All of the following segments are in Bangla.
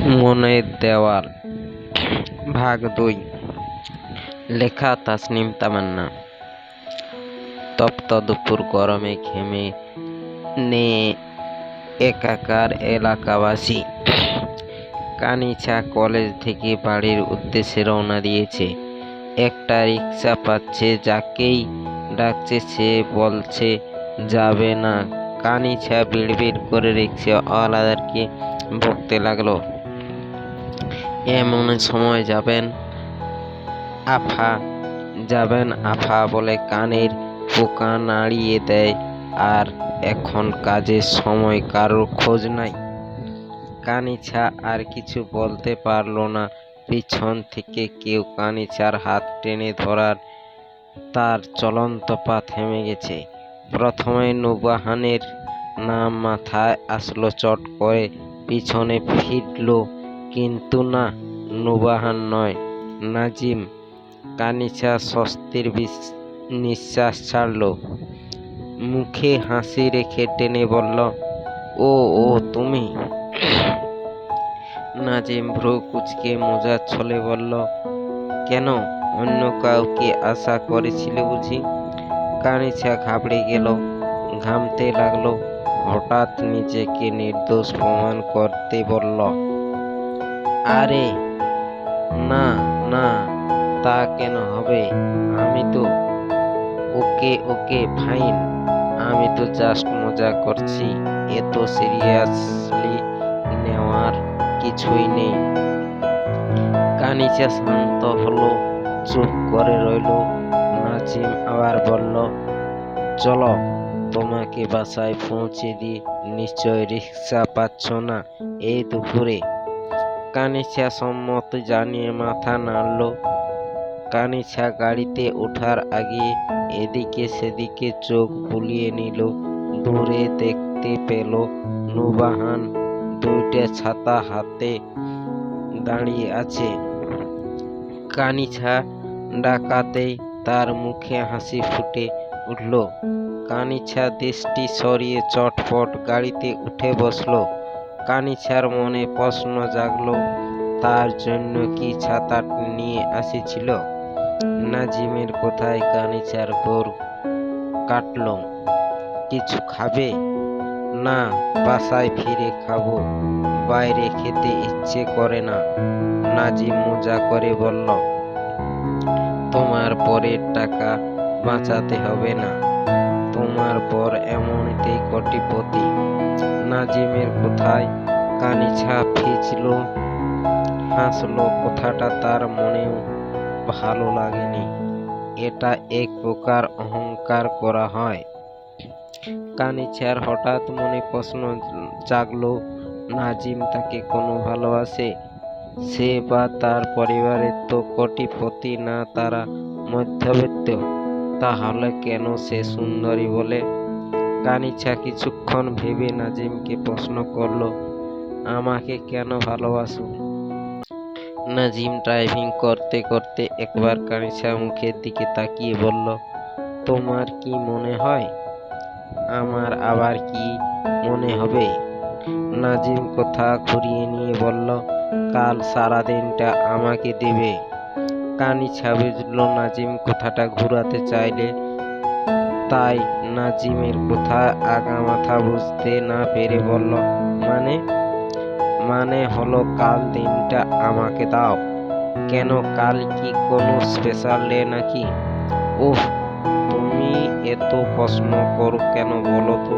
মনের দেওয়াল ভাগ ২। লেখা তাসনিম তামান্না। তপ্ত দুপুর গরমে ঘেমে নে একাকার এলাকাবাসী। কানিছা কলেজ থেকে বাড়ির উদ্দেশ্যে রওনা দিয়েছে। একটা রিক্সা পাচ্ছে, যাকেই ডাকছে সে বলছে যাবে না। কানিছা বিড়বিড় করে রিক্সাওয়ালাদেরকে বকতে লাগলো, এমন সময় যাবেন আফা বলে কানের পোকা নাড়িয়ে দেয়। আর এখন কাজের সময় কারোর খোঁজ নাই। কানিছা আর কিছু বলতে পারল না। পিছন থেকে কেউ কানিছার হাত টেনে ধরার তার চলন্ত পা থেমে গেছে। প্রথমে নুবাহানের নাম মাথায় আসলো, চট করে পিছনে ফিরল, কিন্তু না, নুবাহান নয়, নাজিম। কানিছা স্বস্তির নিঃশ্বাস ছাড়ল, মুখে হাসি রেখে টেনে বলল, ও ও তুমি? নাজিম ভ্রু কুঁচকে মজার ছলে বলল, কেন, অন্য কাউকে আশা করেছিলে বুঝি? কানিছা ঘাবড়ে গেল, ঘামতে লাগলো। হঠাৎ নিজেকে নির্দোষ প্রমাণ করতে বলল, আরে না না, তা কেন হবে? আমি তো ওকে ফাইন, আমি তো জাস্ট মজা করছি, এত সিরিয়াসলি নেওয়ার কিছুই নেই। কানিছা শান্ত হলো, চুপ করে রইল। নাজিম আবার বলল, চলো তোমাকে বাসায় পৌঁছে দিই, নিশ্চয় রিক্সা পাচ্ছ না এই দুপুরে। কানিছা সম্মতি জানিয়ে মাথা নাড়ল। কানিছা গাড়িতে ওঠার আগে এদিকে সেদিকে চোখ বুলিয়ে নিল। দূরে দেখতে পেল নুবাহান দুইটা ছাতা হাতে দাঁড়িয়ে আছে। কানিছা ডাকাতেই তার মুখে হাসি ফুটে উঠল। কানিছা দৃষ্টি সরিয়ে চটপট গাড়িতে উঠে বসল। কানিছার মনে প্রশ্ন জাগল, তার জন্য কি ছাতা নিয়ে আসিছিল? নাজিমের কথায় কানিছার ঘোর কাটল। কিছু খাবে? না, বাসায় ফিরে খাবো, বাইরে খেতে ইচ্ছে করে না। নাজিম মজা করে বলল, তোমার পরের টাকা বাঁচাতে হবে না, তোমার পর এমনিতেই কোটিপতি। নাজিমের কথায় কানিছা ফিচল, হাসল। কথাটা তার মনেও ভালো লাগেনি। এটা এক প্রকার অহংকার করা হয়। কানিছার হঠাৎ মনে প্রশ্ন জাগলো, নাজিম তাকে কোনো ভালোবাসে? সে বা তার পরিবারের তো কোটিপতি না, তারা মধ্যবিত্ত। তাহলে কেন সে সুন্দরী বলে? কানিছা কিছুক্ষণ ভেবে নাজিমকে প্রশ্ন করল, আমাকে কেন ভালোবাসো? নাজিম ড্রাইভিং করতে করতে একবার কানিছার মুখের দিকে তাকিয়ে বলল, তোমার কি মনে হয়? আমার আবার কি মনে হবে? নাজিম কথা ঘুরিয়ে নিয়ে বলল, কাল সারাদিনটা আমাকে দেবে। কানিছা বুঝল নাজিম কথাটা ঘুরাতে চাইলে, তাই নাজিমের কথা আগামাথা বুঝতে না পেরে বলল, মানে? মানে হলো কাল দিনটা আমাকে দাও। কেন, কাল কি কোনো স্পেশাল ডে নাকি? ওহ, তুমি এত প্রশ্ন করো কেন বলো তো?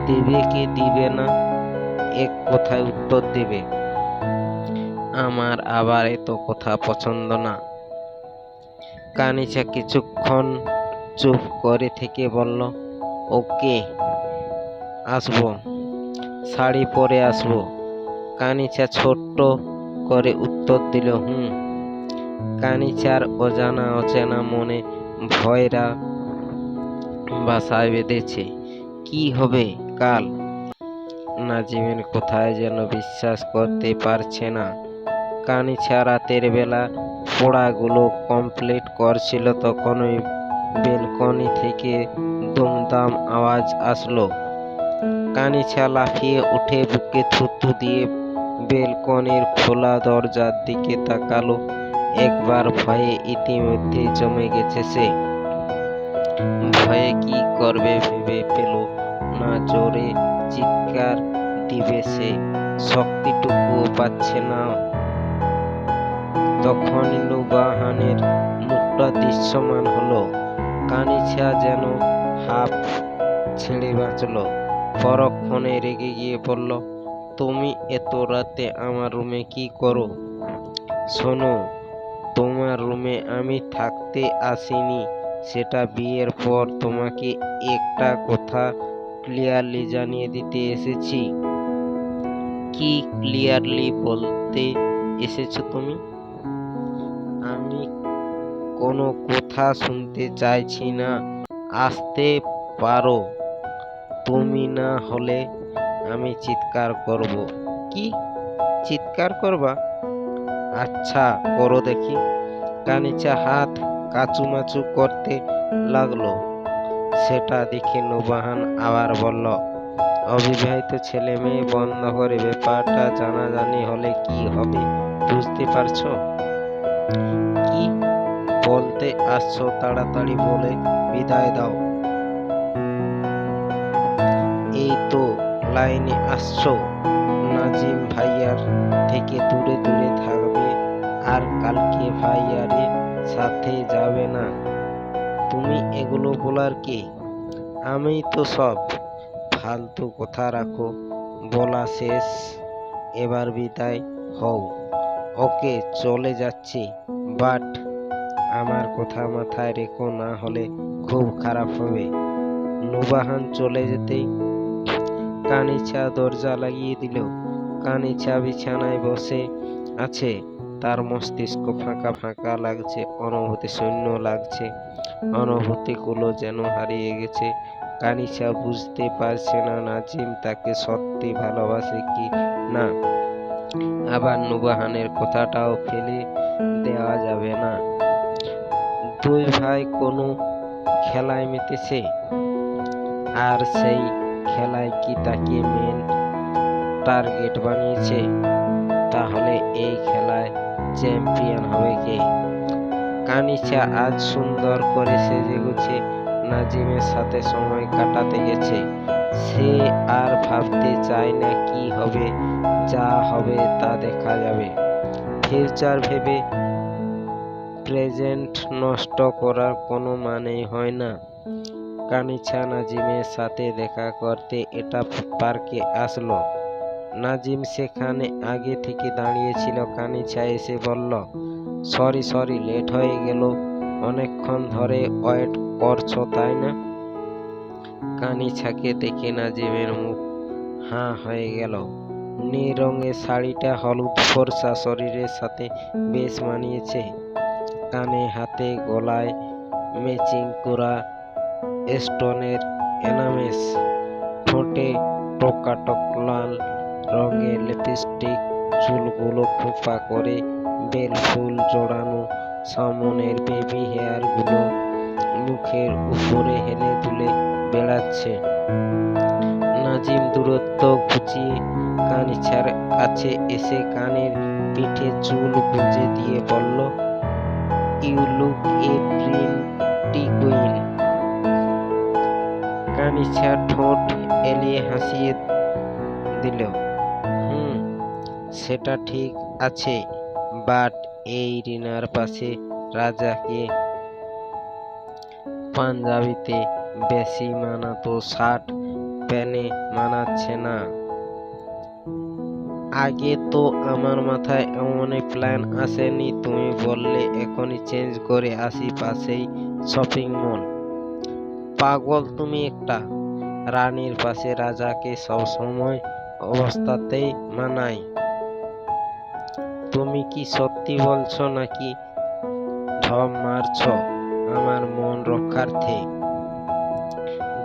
দেবে কি দিবে না, এক কথায় উত্তর দেবে। আমার আবার এত কথা পছন্দ না। কানিছা কিছুক্ষণ চুপ করে থেকে বলল, ওকে, আসবো, শাড়ি পরে আসবো। কানিছা ছোট্ট করে উত্তর দিল, হুম। কানিছার অজানা অচেনা মনে ভয়রা বাসায় বেঁধেছে। কি হবে কাল? নাজিমের কথায় যেন বিশ্বাস করতে পারছে না। কানিছা রাতের বেলা পড়াগুলো কমপ্লিট করছিল, তখনই বেলকনি থেকে দুমদাম আওয়াজ আসলো। কানিছা লাফিয়ে উঠে বুকে থুতু দিয়ে বেলকনির খোলা দরজার দিকে তাকালো। একবার ভয়ে ইতিমধ্যে জমে গেছে সে। ভয়ে কি করবে ভেবে পেল না, জোরে চিৎকার দিবে সে, শক্তিটুকুও পাচ্ছে না। তখন নূবাহানের মুখটা দৃশ্যমান হলো। কানিছা যেন হাঁপ ছেড়ে বাঁচল। পরক্ষণে রেগে গিয়ে বলল, তুমি এত রাতে আমার রুমে কি করো? শোনো, তোমার রুমে আমি থাকতে আসিনি, সেটা বিয়ের পর তোমাকে একটা কথা ক্লিয়ারলি জানিয়ে দিতে এসেছি। কি ক্লিয়ারলি বলতে এসেছো তুমি? আমি কোনো কথা শুনতে চাইছি না। আসতে পারো। তুমি না হলে আমি চিৎকার করব। কি চিৎকার করবা? আচ্ছা করো দেখি। কানিচা হাত কাচুমাচু করতে লাগলো। সেটা দেখে নূবাহান আবার বলল, অবিবাহিত ছেলে মেয়ে বন্ধ করে ব্যাপারটা জানাজানি হলে কি হবে বুঝতে পারছো? কি বলতে আসছো তাড়াতাড়ি বলে বিদায় দাও। এই তো লাইনে আসছো। নাজিম ভাইয়ার থেকে দূরে দূরে থাকবে আর কালকে ভাইয়ারে সাথে যাবে না। তুমি এগুলো বলার কে? আমি তো সব। ফালতু কথা রাখো, বলা শেষ। এবার বিদায় হও। ওকে চলে যাচ্ছি, বাট আমার কথা মাথায় রেখো, না হলে খুব খারাপ হবে। নূবাহান চলে যেতেই কানিছা দরজা লাগিয়ে দিল। কানিছা বিছানায় বসে আছে। তার মস্তিষ্ক ফাঁকা ফাঁকা লাগছে, অনুভূতি শূন্য লাগছে। অনুভূতিগুলো যেন হারিয়ে গেছে। কানিছা বুঝতে পারছে না নাজিম তাকে সত্যি ভালোবাসে কি না। আবার নূবাহানের কথাটাও ফেলে দেওয়া যাবে না। দুই ভাই কোনো খেলায় মেতেছে, আর সেই খেলায় কি তাকে মেন টার্গেট বানিয়েছে? তাহলে এই খেলায় চ্যাম্পিয়ন হবে কে? কানিছা আজ সুন্দর করে সেজেগুছে নাজিমের সাথে সময় কাটাতে গেছে। সে আর ভাবতে চায় না কি হবে। যা হবে তা দেখা যাবে। ফিউচার ভেবে প্রেজেন্ট নষ্ট করার কোনো মানেই হয় না। কানিছা নাজিমের সাথে দেখা করতে এটা পার্কে আসলো। নাজিম সেখানে আগে থেকে দাঁড়িয়েছিল। কানিছা এসে বলল, সরি লেট হয়ে গেল। অনেকক্ষণ ধরে ওয়েট করছো তাই না? কানিছাকে দেখে নাজিমের মুখ হাঁ হয়ে গেল। নীল রঙের শাড়িটা হলুদ ফর্সা শরীরের সাথে বেশ মানিয়েছে। কানে হাতে গলায় ম্যাচিং করা স্টোনের এনামেস, ঠোঁটে টকাটক লাল রঙের লিপস্টিক, চুলগুলো খোঁপা করে বেল ফুল জড়ানো, সামনের বেবি হেয়ারগুলো মুখের উপরে হেলে দুলে বেড়াচ্ছে। নাজিম দূরত্ব ঘুচিয়ে কানিছার কাছে এসে কানের পিঠে চুল গুঁজে দিয়ে বলল, you look a pretty queen. কানিছা ঠোঁট এলিয়ে হাসিয়ে দিল। সেটা ঠিক আছে, বাট এই রিনার পাশে রাজাকে পাঞ্জাবিতে বেশি মানাতো, শার্ট প্যানে মানাচ্ছে না। আগে তো আমার মাথায় এমন প্ল্যান আসেনি। তুমি বললে এখনই চেঞ্জ করে আসি, পাশেই শপিং মল। পাগল তুমি একটা। রানীর পাশে রাজাকে সবসময় অবস্থাতেই মানায়। তুমি কি সত্যি বলছো নাকি ঢপ মারছো আমার মন রক্ষার্থে?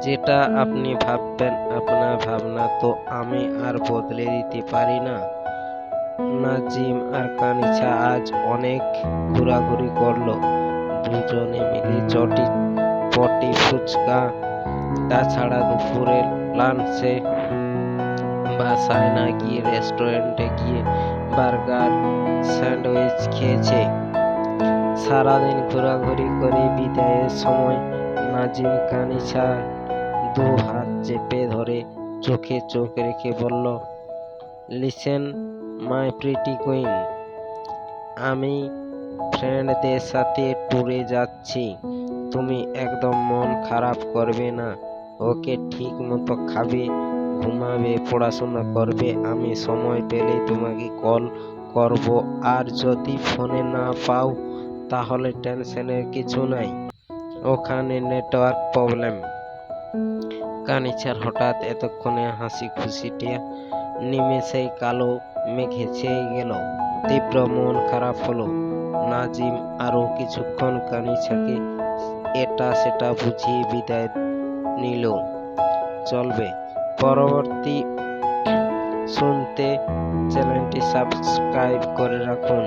যেটা আপনি ভাববেন, আপনার ভাবনা তো আমি আর বদলে দিতে পারি না। নাজিম আর কানিছা আজ অনেক ঘোরাঘুরি করলো। দুজনে মিলে চটপটি ফুচকা, তাছাড়া দুপুরের লাঞ্চে বাসায় না গিয়ে রেস্টুরেন্টে গিয়ে বার্গার, স্যান্ডউইচ খেয়েছে। সারাদিন ঘোরাঘুরি করে বিদায়ের সময় নাজিম কানিছার দু হাত চেপে ধরে চোখে চোখ রেখে বলল, লিসেন মাই প্রিটি কুইন, আমি ফ্রেন্ডদের সাথে ট্যুরে যাচ্ছি। তুমি একদম মন খারাপ করবে না। ওকে ঠিক মতো খাবে, ঘুমাবে, পড়াশোনা করবে। আমি সময় পেলে তোমাকে কল করব। আর যদি ফোনে না পাও তাহলে টেনশনের কিছু নাই, ওখানে নেটওয়ার্ক প্রবলেম। কানিছার হঠাৎ এতক্ষণে হাসি খুশিটা নিমেষেই কালো মেঘে ছেয়ে গেল। তীব্র মন খারাপ হলো। নাজিম আরো কিছুক্ষণ কানিছাকে এটা সেটা বুঝিয়ে বিদায় নিল। চলবে পরবর্তী শুনতে চ্যানেলটি সাবস্ক্রাইব করে রাখুন।